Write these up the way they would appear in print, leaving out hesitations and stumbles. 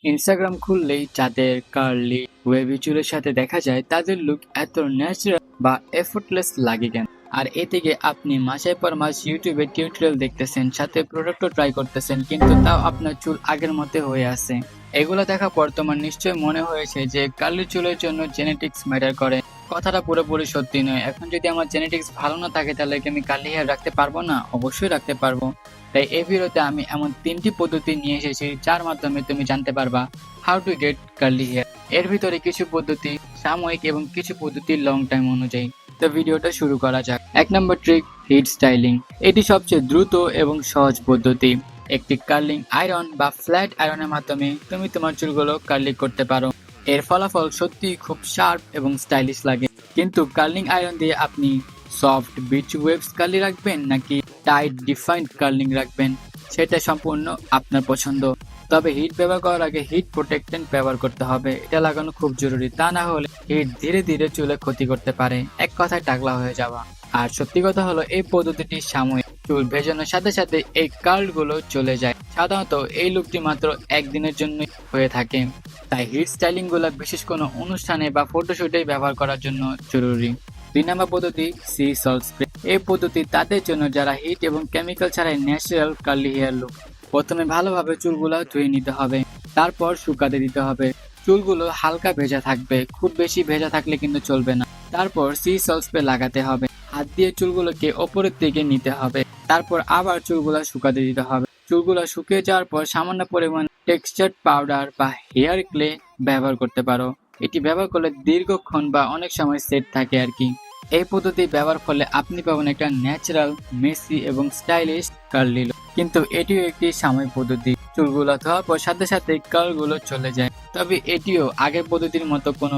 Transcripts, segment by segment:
Instagram খুললেই যাদের curly wavy চুলের সাথে দেখা যায় তাদের লুক এত ন্যাচারাল বা এফোর্টলেস লাগে কেন। আর এ থেকে আপনি মাসের পর মাস ইউটিউবে টিউটোরিয়াল দেখতেছেন, সাথে প্রোডাক্টও ট্রাই করতেছেন, কিন্তু তাও আপনার চুল আগের মতো হয়ে আছে। এগুলো দেখা পর তোমার নিশ্চয় মনে হয়েছে যে কার্লি চুলের জন্য জেনেটিক্স ম্যাটার করে। কথাটা পুরোপুরি সত্যি নয়। এখন যদি আমার জেনেটিক্স ভালো না থাকে তাহলে কি আমি কার্লি হেয়ার রাখতে পারবো না? অবশ্যই রাখতে পারবো। তাই এই ভিডিওতে আমি এমন 3টি পদ্ধতি নিয়ে এসেছি যার মাধ্যমে তুমি জানতে পারবা how to get curly hair. এর ভিতরে কিছু পদ্ধতি সাময়িক এবং কিছু পদ্ধতি লং টাইম অনুযায়ী। তো ভিডিওটা শুরু করা যাক। 1 নম্বর ট্রিক, হিট স্টাইলিং। এটি সবচেয়ে দ্রুত এবং সহজ পদ্ধতি। একটি কার্লিং আয়রন বা ফ্ল্যাট আয়রনের মাধ্যমে তুমি তোমার চুলগুলো কার্লি করতে পারো। এর ফলাফল সত্যিই খুব শার্প এবং স্টাইলিশ লাগে। কিন্তু কার্লিং আয়রন দিয়ে আপনি সফট বিচ ওয়েভস কার্লি রাখবেন নাকি টাইট ডিফাইন্ড কার্লিং রাখবেন, সেটা সম্পূর্ণ আপনার পছন্দ। তবে হিট ব্যবহার করার আগে হিট প্রোটেক্টেন্ট ব্যবহার করতে হবে। এটা লাগানো খুব জরুরি, তা না হলে হিট ধীরে ধীরে চুলে ক্ষতি করতে পারে, এক কথায় টাকলা হয়ে যাওয়া। আর সত্যি কথা হলো এই পদ্ধতিটি সাময়িক। চুল ভেজানোর সাথে সাথে এই কার্ল গুলো চলে যায়। সাধারণত এই লুকটি মাত্র একদিনের জন্য হয়ে থাকে। তাই হিট স্টাইলিং গুলো বিশেষ কোনো অনুষ্ঠানে বা ফটোশুটে ব্যবহার করার জন্য জরুরি। 2 নম্বর পদ্ধতি, সি সল্ট স্প্রে। এই পদ্ধতি তাদের জন্য যারা হিট এবং কেমিক্যাল ছাড়াই ন্যাচারাল কার্লি হেয়ার লুক। প্রথমে ভালোভাবে চুলগুলো ধুয়ে নিতে হবে, তারপর শুকাতে দিতে হবে। চুলগুলো হালকা ভেজা থাকবে, খুব বেশি ভেজা থাকলে কিন্তু চলবে না। তারপর সি সল্ট স্প্রে লাগাতে হবে। হাত দিয়ে চুলগুলোকে ওপরের দিকে নিতে হবে, তারপর আবার চুলগুলো শুকাতে দিতে হবে। চুলগুলো শুকিয়ে যাওয়ার পর সামান্য পরিমাণ টেক্সচার্ড পাউডার বা হেয়ার ক্লে ব্যবহার করতে পারো। এটি ব্যবহার করলে দীর্ঘক্ষণ বা অনেক সময় সেট থাকে আর কি। এই পদ্ধতি ব্যবহার করলে আপনি পাবেন একটা ন্যাচারাল, মেসি এবং স্টাইলিশ কার্লি লুক। কিন্তু এটিও একটি সাময়িক পদ্ধতি। চুলগুলো ধোয়ার পর সাথে সাথে কার্লগুলো চলে যায়। তবে এটিও আগের পদ্ধতির মতো কোনো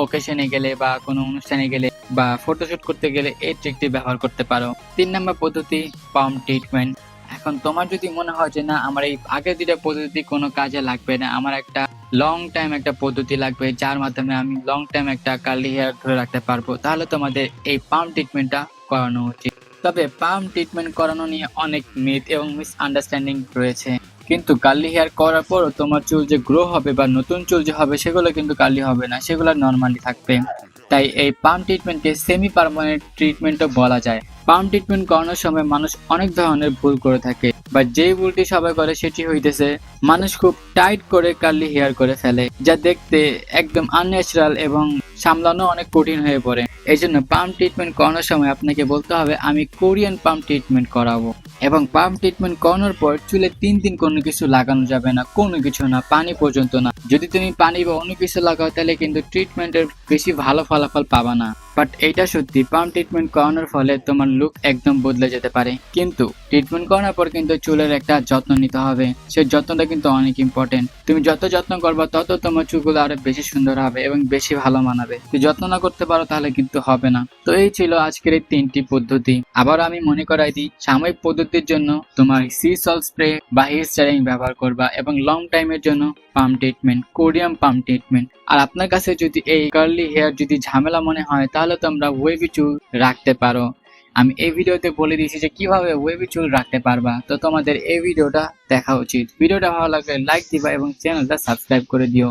ওকেশনে গেলে বা কোনো অনুষ্ঠানে গেলে বা ফটোশুট করতে গেলে এই ট্রিকটি ব্যবহার করতে পারো। 3 নম্বর পদ্ধতি, পাম্প ট্রিটমেন্ট। এখন তোমার যদি মনে হয় যে না, আমার এই আগের 2টা পদ্ধতি কোনো কাজে লাগবে না, আমার একটা লং টাইম একটা পদ্ধতি লাগবে যার মাধ্যমে আমি লং টাইম একটা কার্লি হেয়ার ধরে রাখতে পারবো, তাহলে তোমাদের এই পাম্প ট্রিটমেন্টটা করানো উচিত। তবে পাম্প ট্রিটমেন্ট করানো নিয়ে অনেক মিথ এবং মিসআন্ডারস্ট্যান্ডিং রয়েছে। কিন্তু কার্লি হেয়ার করার পরও তোমার চুল যে গ্রো হবে বা নতুন চুল যে হবে সেগুলো কিন্তু কার্লি হবে না, সেগুলো নর্মালি থাকবে। তাই এই পাম্প ট্রিটমেন্টকে সেমি পার্মানেন্ট ট্রিটমেন্টও বলা যায়। পাম্প ট্রিটমেন্ট করানোর সময় মানুষ অনেক ধরনের ভুল করে থাকে, বা যেই ভুলটি সবাই করে সেটি হইতেছে মানুষ খুব টাইট করে কার্লি হেয়ার করে ফেলে, যা দেখতে একদম আনন্যাচারাল এবং সামলানো অনেক কঠিন হয়ে পড়ে। এই জন্য পাম্প ট্রিটমেন্ট করানোর সময় আপনাকে বলতে হবে আমি কোরিয়ান পাম্প ট্রিটমেন্ট করাবো। এবং পাম্প ট্রিটমেন্ট করানোর পর চুলে 3 দিন কোনো কিছু লাগানো যাবে না, কোনো কিছু না, পানি পর্যন্ত না। যদি তুমি পানি বা অন্য কিছু লাগাও তাহলে কিন্তু ট্রিটমেন্টের বেশি ভালো ফলাফল পাবা না। বাট এইটা সত্যি, পাম্প ট্রিটমেন্ট করানোর ফলে তোমার লুক একদম বদলে যেতে পারে। কিন্তু ট্রিটমেন্ট করানোর পর কিন্তু চুলের একটা যত্ন নিতে হবে। সেই যত্নটা কিন্তু অনেক ইম্পর্টেন্ট। তুমি যত যত্ন করবা তত তোমার চুলগুলো আরো বেশি সুন্দর হবে এবং বেশি ভালো মানাবে। যদি যত্ন না করতে পারো তাহলে কিন্তু হবে না। তো এই ছিল আজকের এই 3টি পদ্ধতি। আবার আমি মনে করাই দিই, সাময়িক পদ্ধতির জন্য তোমার সি সল্ট স্প্রে বা হেয়ার স্টাইলিং ব্যবহার করবা, এবং লং টাইমের জন্য pump treatment, Korean pump treatment. আর আপনার কাছে যদি এই কার্লি হেয়ার যদি ঝামেলা মনে হয় তাহলে তোমরা ওয়েভি চুল রাখতে পারো। আমি এই ভিডিওতে বলে দিয়েছি যে কিভাবে ওয়েভি চুল রাখতে পারবা, তো তোমাদের এই ভিডিওটা দেখা উচিত। ভিডিওটা ভালো লাগলে লাইক দিবা এবং চ্যানেলটা সাবস্ক্রাইব করে দিও।